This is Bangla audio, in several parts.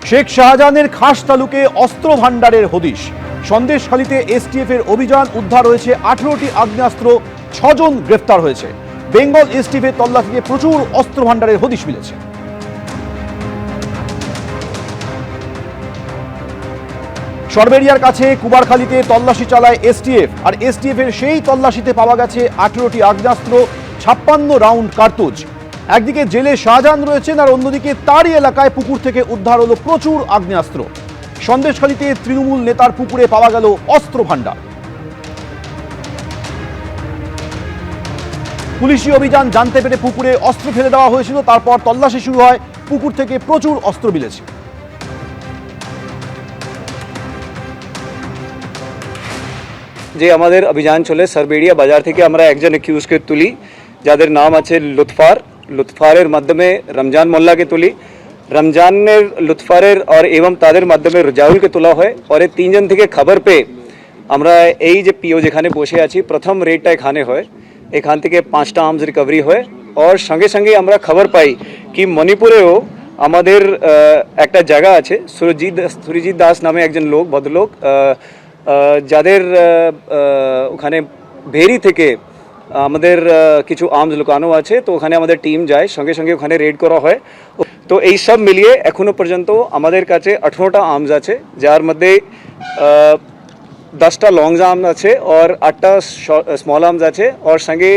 শেখ শাহজাহানের খাস তালুকে অস্ত্র ভান্ডারের হদিশ। সন্দেশখালীতে এসটিএফ এর অভিযান, উদ্ধার হয়েছে 18টি আগ্নেয়াস্ত্র, 6 জন গ্রেফতার হয়েছে। বেঙ্গল এসটিএফ এর তল্লাশিতে প্রচুর অস্ত্র ভান্ডারের হদিশ মিলেছে। সরবেরিয়ার কাছে কুবারখালীতে তল্লাশি চালায় এসটিএফ, আর এসটিএফ এর সেই তল্লাশিতে পাওয়া গেছে 18টি আগ্নেয়াস্ত্র, 56 রাউন্ড কার্তুজ। একদিকে জেলে শাহজাহান রয়েছেন, আর অন্যদিকে তারই এলাকায় পুকুর থেকে উদ্ধার হলো প্রচুর আগ্নেয়াস্ত্র। সন্দেশখালীতে তৃণমূল নেতার পুকুরে পাওয়া গেল অস্ত্র ভান্ডার। পুলিশি অভিযান জানতে পেরে পুকুরে অস্ত্র ফেলে দেওয়া হয়েছিল, তারপর তল্লাশি শুরু হয়। পুকুর থেকে প্রচুর অস্ত্র মিলেছে। যে আমাদের অভিযান চলে সরবেড়িয়া বাজার থেকে আমরা একজন অ্যাকিউজকে তুলি, যাদের নাম আছে লুৎফারের মাধ্যমে রমজান মোল্লাকে তুলি, রমজানের লুৎফারের আর এবং তাদের মাধ্যমে রাজাউলকে তোলা হয়। আর এই তিনজন থেকে খবর পেয়ে আমরা এই যে পিও যেখানে বসে আছি, প্রথম রেডটা এখানে হয়, এখান থেকে 5টা আর্মস রিকভারি হয়। আর সঙ্গে সঙ্গে আমরা খবর পাই কি মণিপুরেও আমাদের একটা জায়গা আছে, সুরজিৎ দাস নামে একজন লোক, ভদ্রলোক, যাদের ওখানে ভেরি থেকে আমাদের কিছু আর্মস লুকানো আছে। তো ওখানে আমাদের টিম যায়, সঙ্গে সঙ্গে ওখানে রেড করা হয়। তো এই সব মিলিয়ে এখনো পর্যন্ত আমাদের কাছে 18টা আর্মস আছে, যার মধ্যে 10টা লং আর্মস আছে আর 8টা স্মল আর্মস আছে, আর সঙ্গে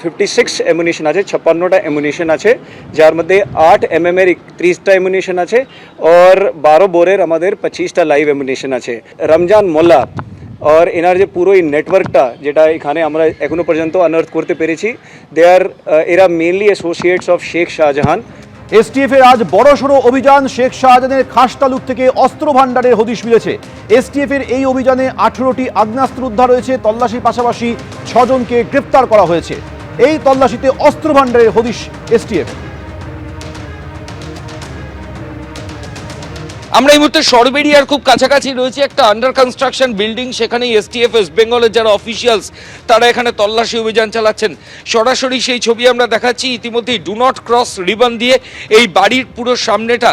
56 অ্যামুনিশন আছে, 56টা অ্যামুনিশন আছে, যার মধ্যে 8 mm এর 30টা অ্যামুনিশন আছে, আর 12 বোরের আমাদের 25টা লাইভ অ্যামুনিশন আছে। রমজান মোল্লা আর এনার যে পুরো এই নেটওয়ার্কটা যেটা এখানে আমরা এখনো পর্যন্ত আনআর্থ করতে পেরেছি, এরা mainly associates of Sheikh Shahjahan. STF এর আজ বড়সড় অভিযান। শেখ শাহজাহানের খাস তালুক থেকে অস্ত্র ভান্ডারের হদিশ মিলেছে। এসটিএফ এর এই অভিযানে 18টি আগ্নেয়াস্ত্র উদ্ধার হয়েছে। তল্লাশির পাশাপাশি 6 জনকে গ্রেফতার করা হয়েছে। এই তল্লাশিতে অস্ত্র ভান্ডারের হদিশ এসটিএফ। আমরা এই মুহূর্তে সরবেরিয়ার খুব কাছাকাছি রয়েছে একটা আন্ডার কনস্ট্রাকশন বিল্ডিং, সেখানে এসটিএফ ওয়েস্ট বেঙ্গলের যারা অফিসিয়ালস তারা এখানে তল্লাশি অভিযান চালাচ্ছেন। সরাসরি সেই ছবি আমরা দেখাচ্ছি। ইতিমধ্যেই ডু নট ক্রস রিবন দিয়ে এই বাড়ির পুরো সামনেটা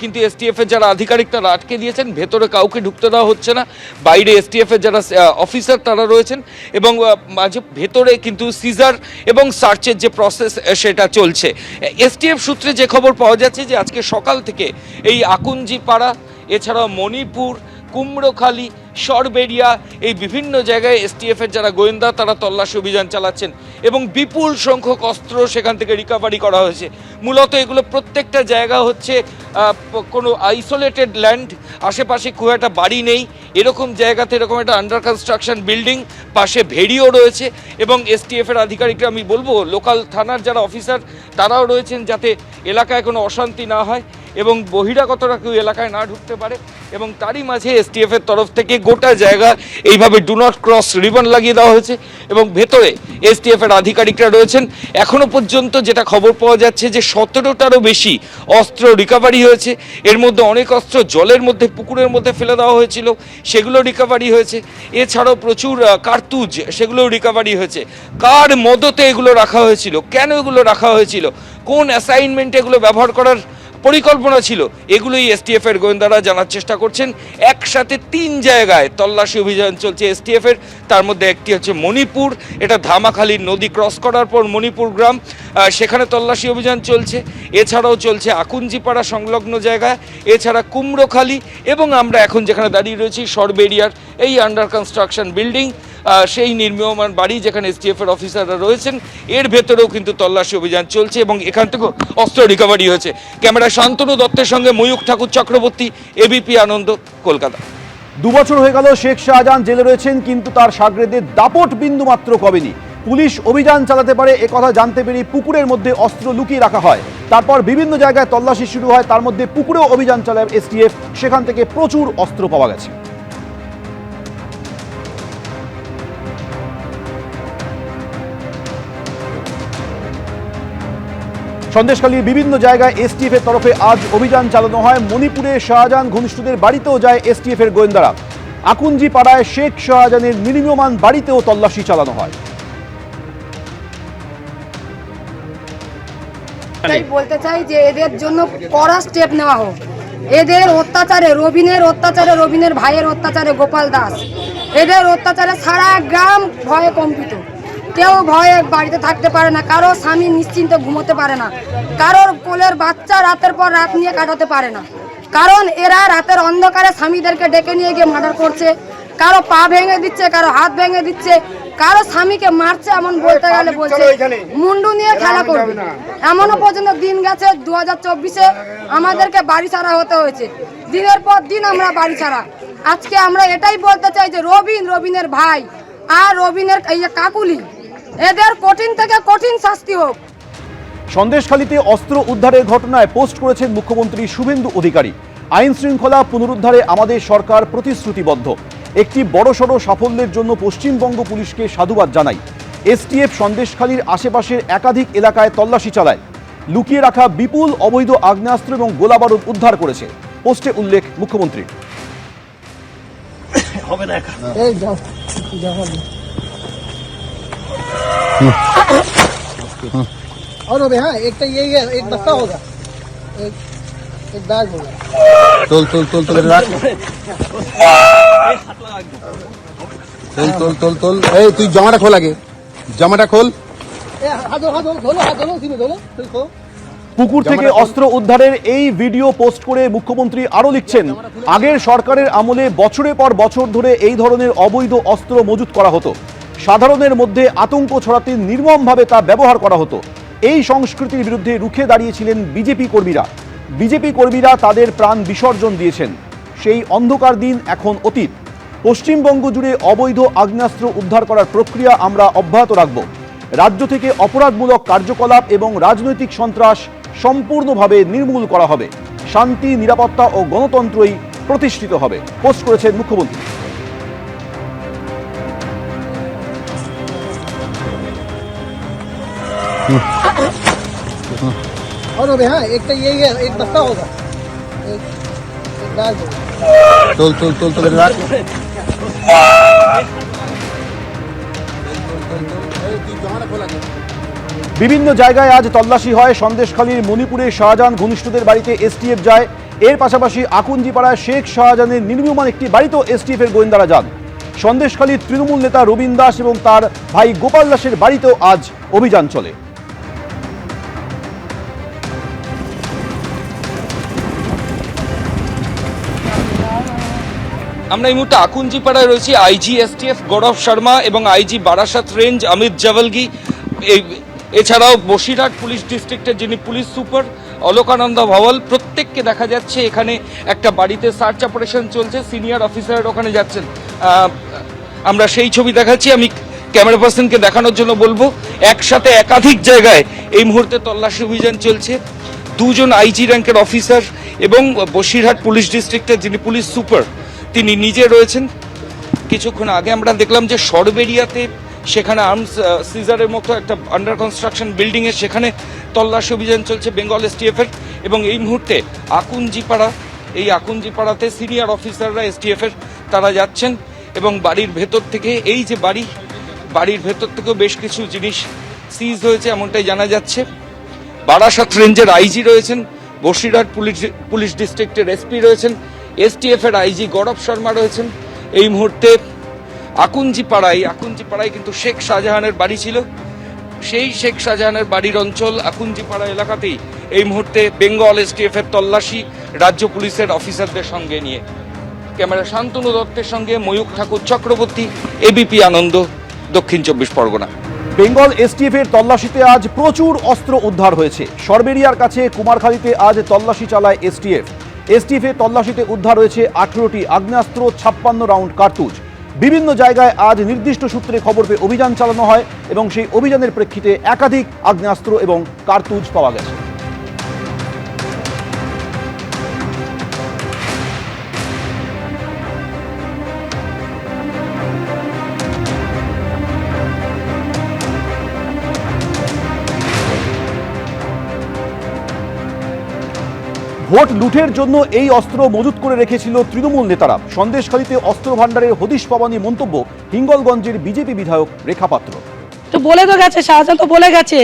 কিন্তু এসটিএফ এর যারা আধিকারিক তারা আটকে দিয়েছেন। ভেতরে কাউকে ঢুকতে দেওয়া হচ্ছে না। বাইরে এসটিএফ এর যারা অফিসার তারা রয়েছেন, এবং মাঝে ভেতরে কিন্তু সিজার এবং সার্চের যে প্রসেস সেটা চলছে। এসটিএফ সূত্রে যে খবর পাওয়া যাচ্ছে যে আজকে সকাল থেকে এই আকুঞ্জি পাড়া, এছাড়াও মণিপুর, কুমড়োখালী, সরবেরিয়া, এই বিভিন্ন জায়গায় এসটিএফ এর যারা গোয়েন্দা তারা তল্লাশি অভিযান চালাচ্ছেন, এবং বিপুল সংখ্যক অস্ত্র সেখান থেকে রিকভারি করা হয়েছে। মূলত এগুলো প্রত্যেকটা জায়গা হচ্ছে কোনো আইসোলেটেড ল্যান্ড, আশেপাশে খুব একটা বাড়ি নেই, এরকম জায়গাতে এরকম একটা আন্ডার কনস্ট্রাকশন বিল্ডিং, পাশে ভেড়িও রয়েছে, এবং এসটিএফ এর আধিকারিকরা, আমি বলবো লোকাল থানার যারা অফিসার তারাও রয়েছেন, যাতে এলাকায় কোনো অশান্তি না হয় এবং বহিরাগতরা কেউ এলাকায় না ঢুকতে পারে। এবং তারই মাঝে এসটিএফ এর তরফ থেকে গোটা জায়গা এইভাবে ডু নট ক্রস রিবন লাগিয়ে দেওয়া হয়েছে, এবং ভেতরে এসটিএফ এর আধিকারিকরা রয়েছেন। এখনো পর্যন্ত যেটা খবর পাওয়া যাচ্ছে যে 17টারও বেশি অস্ত্র রিকভারি হয়েছে। এর মধ্যে অনেক অস্ত্র জলের মধ্যে, পুকুরের মধ্যে ফেলে দেওয়া হয়েছিল, সেগুলো রিকভারি হয়েছে। এছাড়াও প্রচুর কার্তুজ, সেগুলোও রিকভারি হয়েছে। কার মদতে এগুলো রাখা হয়েছিল, কেন এগুলো রাখা হয়েছিল, কোন অ্যাসাইনমেন্টে এগুলো ব্যবহার করার পরিকল্পনা ছিল, এগুলোই এসটিএফ এর গোয়েন্দারা জানার চেষ্টা করছেন। একসাথে 3 জায়গায় তল্লাশি অভিযান চলছে এসটিএফ এর। তার মধ্যে একটি হচ্ছে মণিপুর, এটা ধামাখালীর নদী ক্রস করার পর মণিপুর গ্রাম, সেখানে তল্লাশি অভিযান চলছে। এছাড়াও চলছে আকুঞ্জিপাড়া সংলগ্ন জায়গায়, এছাড়া কুমড়োখালী, এবং আমরা এখন যেখানে দাঁড়িয়ে রয়েছি সরবেরিয়ার এই আন্ডার কনস্ট্রাকশন বিল্ডিং, সেই নির্মীয়মান বাড়ি যেখানে এসটিএফ এর অফিসাররা রয়েছেন, এর ভেতরেও কিন্তু তল্লাশি অভিযান চলছে, এবং এখান থেকেও অস্ত্র রিকভারি হয়েছে। ক্যামেরা শান্তনু দত্তের সঙ্গে ময়ূখ ঠাকুর চক্রবর্তী, এবিপি আনন্দ, কলকাতা। 2 বছর হয়ে গেল শেখ শাহজাহান জেলে রয়েছেন, কিন্তু তার সাগরেদের দাপট বিন্দু মাত্র কমেনি। পুলিশ অভিযান চালাতে পারে একথা জানতে পেরে পুকুরের মধ্যে অস্ত্র লুকিয়ে রাখা হয়। তারপর বিভিন্ন জায়গায় তল্লাশি শুরু হয়, তার মধ্যে পুকুরেও অভিযান চালায় এসটিএফ। সেখান থেকে প্রচুর অস্ত্র পাওয়া গেছে। সন্দেশখালীর বিভিন্ন জায়গায় এসটিএফ এর তরফে আজ অভিযান চালানো হয়। মণিপুরে শাহজাহান ঘনিষ্ঠদের বাড়িতেও যায় এসটিএফ এর গোয়েন্দারা। আকুঞ্জি পাড়ায় শেখ শাহজাহানের নির্মীয়মান বাড়িতেও তল্লাশি চালানো হয়। তাই বলতে চাই যে এদের জন্য কড়া স্টেপ নেওয়া হোক। এদের অত্যাচারে রবিনের ভাইয়ের অত্যাচারে গোপাল দাস, এদের অত্যাচারে সারা গ্রাম ভয়ে কম্পিত। কেউ ভয়ে বাড়িতে থাকতে পারে না, কারো স্বামী নিশ্চিন্তে ঘুমোতে পারে না, কারোর কোলের বাচ্চা রাতের পর রাত নিয়ে কাটাতে পারে না, কারণ এরা রাতের অন্ধকারে স্বামীদেরকে ডেকে নিয়ে গিয়ে মার্ডার করছে। কারো পা ভেঙে দিচ্ছে, কারো হাত ভেঙে দিচ্ছে, কারো স্বামীকে মারছে, এমন বলতে গেলে বলছে মুন্ডু নিয়ে খেলা করবে। এমনও পর্যন্ত দিন গেছে 2024-এ আমাদেরকে বাড়ি ছাড়া হতে হয়েছে, দিনের পর দিন আমরা বাড়ি ছাড়া। আজকে আমরা এটাই বলতে চাই যে রবিনের ভাই আর রবিনের কাকুলি, এদের কঠিন থেকে কঠিন শাস্তি হোক। সন্দেশখালীতে অস্ত্র উদ্ধারের ঘটনায় পোস্ট করেছেন মুখ্যমন্ত্রী শুভেন্দু অধিকারী। আইন শৃঙ্খলা পুনরুদ্ধারে আমাদের সরকার প্রতিশ্রুতিবদ্ধ। একটি বড়সড় সাফল্যের জন্য পশ্চিমবঙ্গ পুলিশকে সাধুবাদ জানাই। এসটিএফ সন্দেশখালীর আশেপাশের একাধিক এলাকায় তল্লাশি চালায়, লুকিয়ে রাখা বিপুল অবৈধ আগ্নেয়াস্ত্র এবং গোলাবারুদ উদ্ধার করেছে। পোস্টে উল্লেখ মুখ্যমন্ত্রীর। और अबे हाँ एक तो यही है, एक बस्ता होगा, एक बैग होगा। तोल तोल तोल तोल राख तोल तोल तोल ए তুই জামাটা খোল আগে, জামাটা খোল। হাত ধরো সিনে ধরো তুই খো। পুকুর থেকে অস্ত্র উদ্ধারের এই ভিডিও পোস্ট করে মুখ্যমন্ত্রী আরও লিখছেন, আগের সরকারের আমলে বছরের পর বছর ধরে এই ধরনের অবৈধ অস্ত্র মজুত করা হতো। সাধারণের মধ্যে আতঙ্ক ছড়াতে নির্মমভাবে তা ব্যবহার করা হতো। এই সংস্কৃতির বিরুদ্ধে রুখে দাঁড়িয়েছিলেন বিজেপি কর্মীরা তাদের প্রাণ বিসর্জন দিয়েছেন। সেই অন্ধকার দিন এখন অতীত। পশ্চিমবঙ্গ জুড়ে অবৈধ আগ্নেয়াস্ত্র উদ্ধার করার প্রক্রিয়া আমরা অব্যাহত রাখব। রাজ্য থেকে অপরাধমূলক কার্যকলাপ এবং রাজনৈতিক সন্ত্রাস সম্পূর্ণভাবে নির্মূল করা হবে। শান্তি, নিরাপত্তা ও গণতন্ত্রই প্রতিষ্ঠিত হবে, পোস্ট করেছেন মুখ্যমন্ত্রী। और अबे हाँ एक तो यही है, एक बस्ता होगा, एक बैग होगा। तोल तोल तोल तोल राख বিভিন্ন জায়গায় আজ তল্লাশি হয়। সন্দেশখালীর মণিপুরে শাহজাহান ঘনিষ্ঠদের বাড়িতে এসটিএফ যায়। এর পাশাপাশি আকুঞ্জিপাড়ায় শেখ শাহজাহানের নির্মীয়মান একটি বাড়িতেও এসটিএফ এর গোয়েন্দারা যান। সন্দেশখালীর তৃণমূল নেতা রবীন দাস এবং তার ভাই গোপাল দাসের বাড়িতেও আজ অভিযান চলে। আমরা এই মুহূর্তে আকুঞ্জিপাড়ায় রয়েছি। আইজি এসটিএফ গৌরব শর্মা এবং আইজি বারাসাত রেঞ্জ অমিত জাভলগি, এছাড়াও বসিরহাট পুলিশ ডিস্ট্রিক্টের যিনি পুলিশ সুপার অলোকানন্দ ভাওয়াল, প্রত্যেককে দেখা যাচ্ছে এখানে একটা বাড়িতে সার্চ অপারেশন চলছে। সিনিয়র অফিসার ওখানে যাচ্ছেন, আমরা সেই ছবি দেখাচ্ছি। আমি ক্যামেরা পার্সনকে দেখানোর জন্য বলবো, একসাথে একাধিক জায়গায় এই মুহূর্তে তল্লাশি অভিযান চলছে। দুজন আইজি র্যাঙ্কের অফিসার এবং বসিরহাট পুলিশ ডিস্ট্রিক্টের যিনি পুলিশ সুপার তিনি নিজে রয়েছেন। কিছুক্ষণ আগে আমরা দেখলাম যে সরবেরিয়াতে সেখানে আর্মস সিজারের মতো একটা আন্ডার কনস্ট্রাকশন বিল্ডিংয়ে সেখানে তল্লাশি অভিযান চলছে বেঙ্গল এসটিএফের। এবং এই মুহূর্তে আকুঞ্জিপাড়াতে সিনিয়র অফিসাররা এসটিএফের তারা যাচ্ছেন এবং বাড়ির ভেতর থেকে, এই যে বাড়ির ভেতর থেকেও বেশ কিছু জিনিস সিজ হয়েছে এমনটাই জানা যাচ্ছে। বারাসাত রেঞ্জের আইজি রয়েছেন, বসিরহাট পুলিশ ডিস্ট্রিক্টের এসপি রয়েছেন, এসটিএফ এর আইজি গৌরব শর্মা রয়েছেন। এই মুহূর্তে আকুঞ্জিপাড়ায় কিন্তু শেখ শাহজাহানের বাড়ি ছিল, সেই শেখ শাহজাহানের বাড়ির অঞ্চল আকুঞ্জিপাড়া এলাকাতেই এই মুহূর্তে বেঙ্গল এসটিএফ এর তল্লাশি রাজ্য পুলিশের অফিসারদের সঙ্গে নিয়ে। ক্যামেরা শান্তনু দত্তের সঙ্গে ময়ূক ঠাকুর চক্রবর্তী, এবিপি আনন্দ, দক্ষিণ 24 পরগনা। বেঙ্গল এসটিএফ এর তল্লাশিতে আজ প্রচুর অস্ত্র উদ্ধার হয়েছে। সরবেরিয়ার কাছে কুমারখালীতে আজ তল্লাশি চালায় এসটিএফ এর তল্লাশিতে উদ্ধার হয়েছে 18টি আগ্নেয়াস্ত্র, 56 রাউন্ড কার্তুজ। বিভিন্ন জায়গায় আজ নির্দিষ্ট সূত্রে খবর পেয়ে অভিযান চালানো হয় এবং সেই অভিযানের প্রেক্ষিতে একাধিক আগ্নেয়াস্ত্র এবং কার্তুজ পাওয়া গেছে। ভোট লুঠের জন্য এই অস্ত্র মজুত করে রেখেছিল তৃণমূল নেতারা। সন্দেশখালীতে অস্ত্র ভাণ্ডারের হদিশ পাওয়া নিয়ে মন্তব্য হিঙ্গলগঞ্জের বিজেপি বিধায়ক রেখা পাত্র। তো বলে তো গেছে, শাহজাহান তো বলে গেছে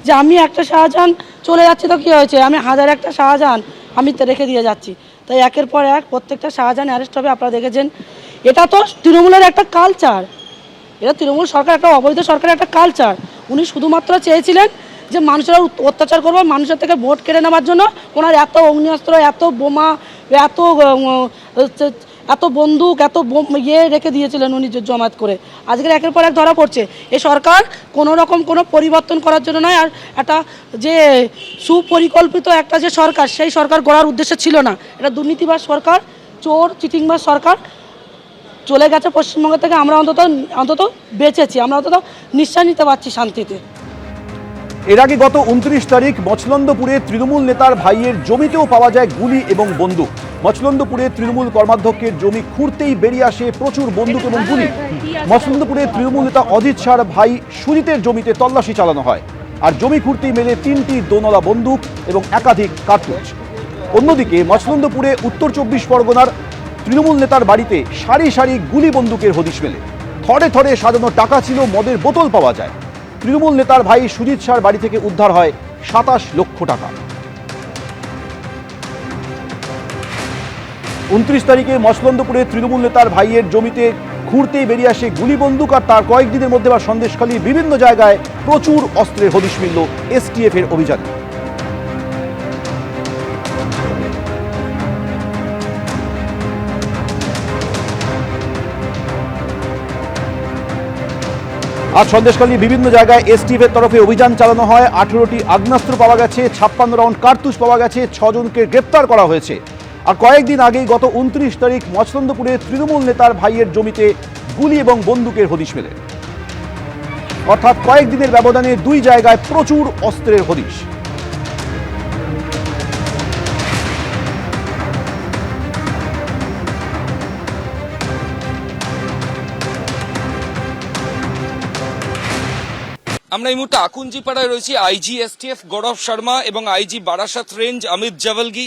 যে আমি একটা শাহজাহান চলে যাচ্ছি, তো কী হয়েছে, আমি হাজার একটা শাহজাহান আমি তো রেখে দিয়ে যাচ্ছি। তাই একের পর এক প্রত্যেকটা শাহজাহান অ্যারেস্ট হবে। আপনারা দেখেছেন, এটা তো তৃণমূলের একটা কালচার, এটা তৃণমূল সরকার একটা অবৈধ সরকারের একটা কালচার। উনি শুধুমাত্র চেয়েছিলেন যে মানুষের অত্যাচার করবো, মানুষের থেকে ভোট কেড়ে নেওয়ার জন্য ওনার এত অগ্নিঅস্ত্র, এত বোমা, এত এত বন্দুক, এত রেখে দিয়েছিলেন উনি জমায়েত করে। আজকের একের পর এক ধরা পড়ছে। এই সরকার কোনো রকম কোনো পরিবর্তন করার জন্য নয়, আর একটা যে সুপরিকল্পিত একটা যে সরকার, সেই সরকার গড়ার উদ্দেশ্য ছিল না। এটা দুর্নীতিবাজ সরকার, চোর চিটিংবাজ সরকার চলে গেছে পশ্চিমবঙ্গ থেকে। আমরা অন্তত বেঁচেছি, আমরা অন্তত নিঃশ্বাস নিতে পারছি শান্তিতে। এর আগে গত 29 তারিখ মছলন্দপুরে তৃণমূল নেতার ভাইয়ের জমিতেও পাওয়া যায় গুলি এবং বন্দুক। মছলন্দপুরে তৃণমূল কর্মাধ্যক্ষের জমি খুঁড়তেই বেরিয়ে আসে প্রচুর বন্দুক এবং গুলি। মছলন্দপুরে তৃণমূল নেতা অজিত শাহর ভাই সুজিতের জমিতে তল্লাশি চালানো হয়, আর জমি খুঁড়তেই মেলে 3টি দোনলা বন্দুক এবং একাধিক কার্তুজ। অন্যদিকে মছলন্দপুরে উত্তর 24 পরগনার তৃণমূল নেতার বাড়িতে সারি সারি গুলি বন্দুকের হদিশ মেলে। থরে থরে সাজানো টাকা ছিল, মদের বোতল পাওয়া যায়। তৃণমূল নেতার ভাই সুজিত শাহর বাড়ি থেকে উদ্ধার হয় 27 লক্ষ টাকা। 29 তারিখে মছলন্দপুরে তৃণমূল নেতার ভাইয়ের জমিতে খুঁড়তেই বেরিয়ে আসে গুলি বন্দুক, আর তার কয়েকদিনের মধ্যে বা সন্দেশখালীর বিভিন্ন জায়গায় প্রচুর অস্ত্রের হদিশ মিলল এসটিএফ এর অভিযানে। আজ সন্দেশখালীর বিভিন্ন জায়গায় এসটিএফ এর তরফে অভিযান চালানো হয়। 18টি আগ্নেয়াস্ত্র পাওয়া গেছে, 56 রাউন্ড কার্তুজ পাওয়া গেছে, 6 জনকে গ্রেপ্তার করা হয়েছে। আর কয়েকদিন আগেই গত 29 তারিখ মছলন্দপুরে তৃণমূল নেতার ভাইয়ের জমিতে গুলি এবং বন্দুকের হদিশ মেলে। অর্থাৎ কয়েকদিনের ব্যবধানে 2 জায়গায় প্রচুর অস্ত্রের হদিশ। আমরা এই মুহূর্তে আকুঞ্জিপাড়ায় রয়েছি। আইজি এসটিএফ গৌরব শর্মা এবং আইজি বারাসাত রেঞ্জ অমিত জাভলগি,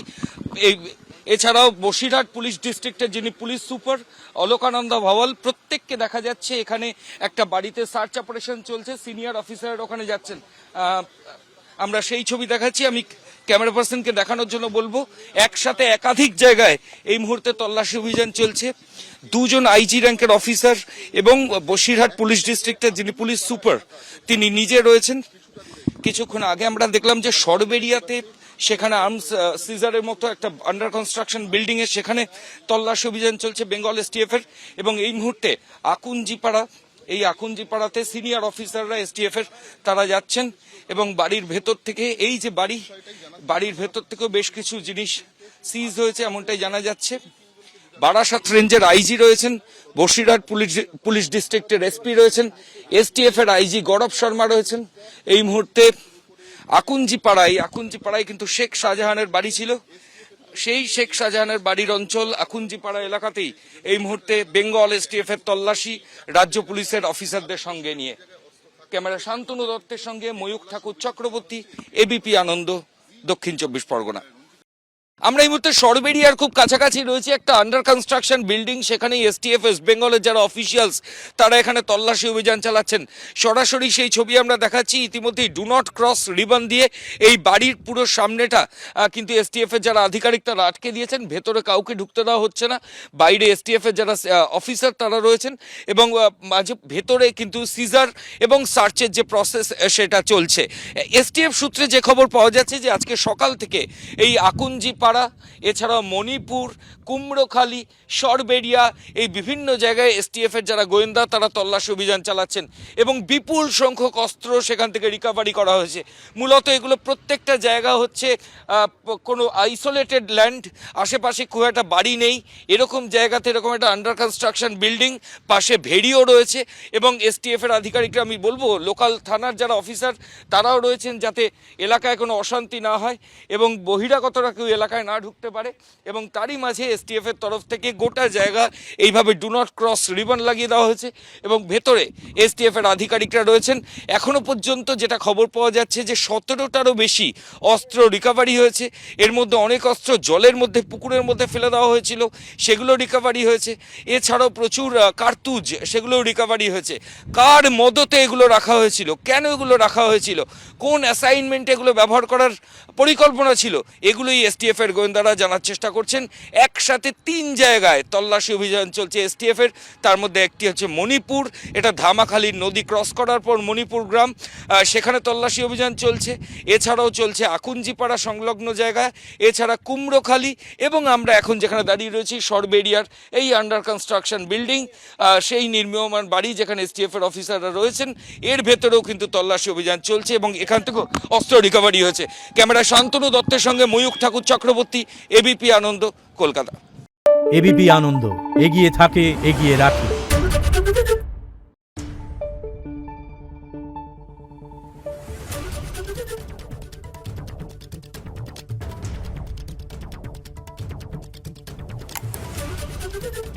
এছাড়াও বসিরহাট পুলিশ ডিস্ট্রিক্টের যিনি পুলিশ সুপার অলোকানন্দা ভাওয়াল, প্রত্যেককে দেখা যাচ্ছে এখানে একটা বাড়িতে সার্চ অপারেশন চলছে। সিনিয়র অফিসার ওখানে যাচ্ছেন, আমরা সেই ছবি দেখাচ্ছি। আমি ক্যামেরা পার্সনকে দেখানোর জন্য বলবো, একসাথে একাধিক জায়গায় এই মুহূর্তে তল্লাশি অভিযান চলছে। 2 জন আইজি র্যাঙ্কের অফিসার এবং বসিরহাট পুলিশ ডিস্ট্রিক্টের যিনি পুলিশ সুপার তিনি নিজে রয়েছেন। কিছুক্ষণ আগে আমরা দেখলাম যে সরবেরিয়াতে সেখানে আর্মস সিজারের মতো একটা আন্ডার কনস্ট্রাকশন বিল্ডিং এ সেখানে তল্লাশি অভিযান চলছে বেঙ্গল এসটিএফ এর। এবং এই মুহূর্তে আকুঞ্জিপাড়াতে সিনিয়র অফিসাররা এসটিএফ এর তারা যাচ্ছেন এবং বাড়ির ভেতর থেকে, এই যে বাড়ির ভেতর থেকেও বেশ কিছু জিনিস সিজ হয়েছে এমনটাই জানা যাচ্ছে। বারাসাত রেঞ্জের আইজি রয়েছেন, বসিরহাট পুলিশ ডিস্ট্রিক্টের এসপি রয়েছেন, এসটিএফ এর আইজি গৌরব শর্মা রয়েছেন। এই মুহূর্তে আকুঞ্জিপাড়ায় কিন্তু শেখ শাহজাহানের বাড়ি ছিল, সেই শেখ শাহজাহানের বাড়ির অঞ্চল আকুঞ্জিপাড়া এলাকাতেই এই মুহূর্তে বেঙ্গল এসটিএফ এর তল্লাশি রাজ্য পুলিশের অফিসারদের সঙ্গে নিয়ে। ক্যামেরা শান্তনু দত্তের সঙ্গে ময়ূক ঠাকুর চক্রবর্তী, এবিপি আনন্দ, দক্ষিণ 24 পরগনা। আমরা এই মুহূর্তে সরবেরিয়ার খুব কাছাকাছি রয়েছে, একটা আন্ডার কনস্ট্রাকশন বিল্ডিং, সেখানে এসটিএফ ওয়েস্ট বেঙ্গলের যারা অফিসিয়ালস তারা এখানে তল্লাশি অভিযান চালাচ্ছেন। সরাসরি সেই ছবি আমরা দেখাচ্ছি। ইতিমধ্যেই ডু নট ক্রস রিবন দিয়ে এই বাড়ির পুরো সামনেটা কিন্তু এসটিএফ এর যারা আধিকারিক তারা আটকে দিয়েছেন, ভেতরে কাউকে ঢুকতে দেওয়া হচ্ছে না। বাইরে এসটিএফ এর যারা অফিসার তারা রয়েছেন এবং মাঝে ভেতরে কিন্তু সিজার এবং সার্চের যে প্রসেস সেটা চলছে। এসটিএফ সূত্রে যে খবর পাওয়া যাচ্ছে যে আজকে সকাল থেকে এই আকুঞ্জিপাড়া, এছাড়াও মণিপুর, কুমড়োখালী, সরবেরিয়া, এই বিভিন্ন জায়গায় এসটিএফ এর যারা গোয়েন্দা তারা তল্লাশি অভিযান চালাচ্ছেন এবং বিপুল সংখ্যক অস্ত্র সেখান থেকে রিকভারি করা হয়েছে। মূলত এগুলো প্রত্যেকটা জায়গা হচ্ছে কোনো আইসোলেটেড ল্যান্ড, আশেপাশে খুব একটা বাড়ি নেই, এরকম জায়গাতে এরকম একটা আন্ডার কনস্ট্রাকশন বিল্ডিং, পাশে ভেড়িও রয়েছে এবং এসটিএফ এর আধিকারিকরা, আমি বলবো লোকাল থানার যারা অফিসার তারাও রয়েছেন যাতে এলাকায় কোনো অশান্তি না হয় এবং বহিরাগতরা কেউ এলাকায় এলাকায় না ঢুকতে পারে, এবং তারই মাঝে এসটিএফ এর তরফ থেকে গোটা জায়গা এইভাবে ডু নট ক্রস রিবন লাগিয়ে দেওয়া হয়েছে এবং ভেতরে এসটিএফ এর আধিকারিকরা রয়েছেন। এখনো পর্যন্ত যেটা খবর পাওয়া যাচ্ছে যে 17টারও বেশি অস্ত্র রিকভারি হয়েছে। এর মধ্যে অনেক অস্ত্র জলের মধ্যে, পুকুরের মধ্যে ফেলে দেওয়া হয়েছিল, সেগুলো রিকভারি হয়েছে। এছাড়াও প্রচুর কার্তুজ, সেগুলোও রিকভারি হয়েছে। কার মদতে এগুলো রাখা হয়েছিল, কেন এগুলো রাখা হয়েছিল, কোন অ্যাসাইনমেন্টে এগুলো ব্যবহার করার পরিকল্পনা ছিল, এগুলোই এসটিএফ এর গোয়েন্দারা জানার চেষ্টা করছেন। একসাথে 3 জায়গায় তল্লাশি অভিযান চলছে এসটিএফ এর। তার মধ্যে একটি হচ্ছে মণিপুর, এটা ধামাখালী নদী ক্রস করার পর মণিপুর গ্রাম, সেখানে তল্লাশি অভিযান চলছে। এছাড়াও চলছে আকুঞ্জিপাড়া সংলগ্ন জায়গায়, এছাড়া কুমড়োখালী, এবং আমরা এখন যেখানে দাঁড়িয়ে রয়েছি সরবেরিয়ার এই আন্ডার কনস্ট্রাকশন বিল্ডিং, সেই নির্মীয়মান বাড়ি যেখানে এসটিএফ এর অফিসাররা রয়েছেন, এর ভেতরেও কিন্তু তল্লাশি অভিযান চলছে এবং এখান থেকেও অস্ত্র রিকভারি হয়েছে। ক্যামেরা শান্তনু দত্তের সঙ্গে ময়ূখ ঠাকুর চক্রবর্তী, এবিপি আনন্দ, কলকাতা। এবিপি আনন্দ, এগিয়ে থাকে, এগিয়ে রাখে। Thank you.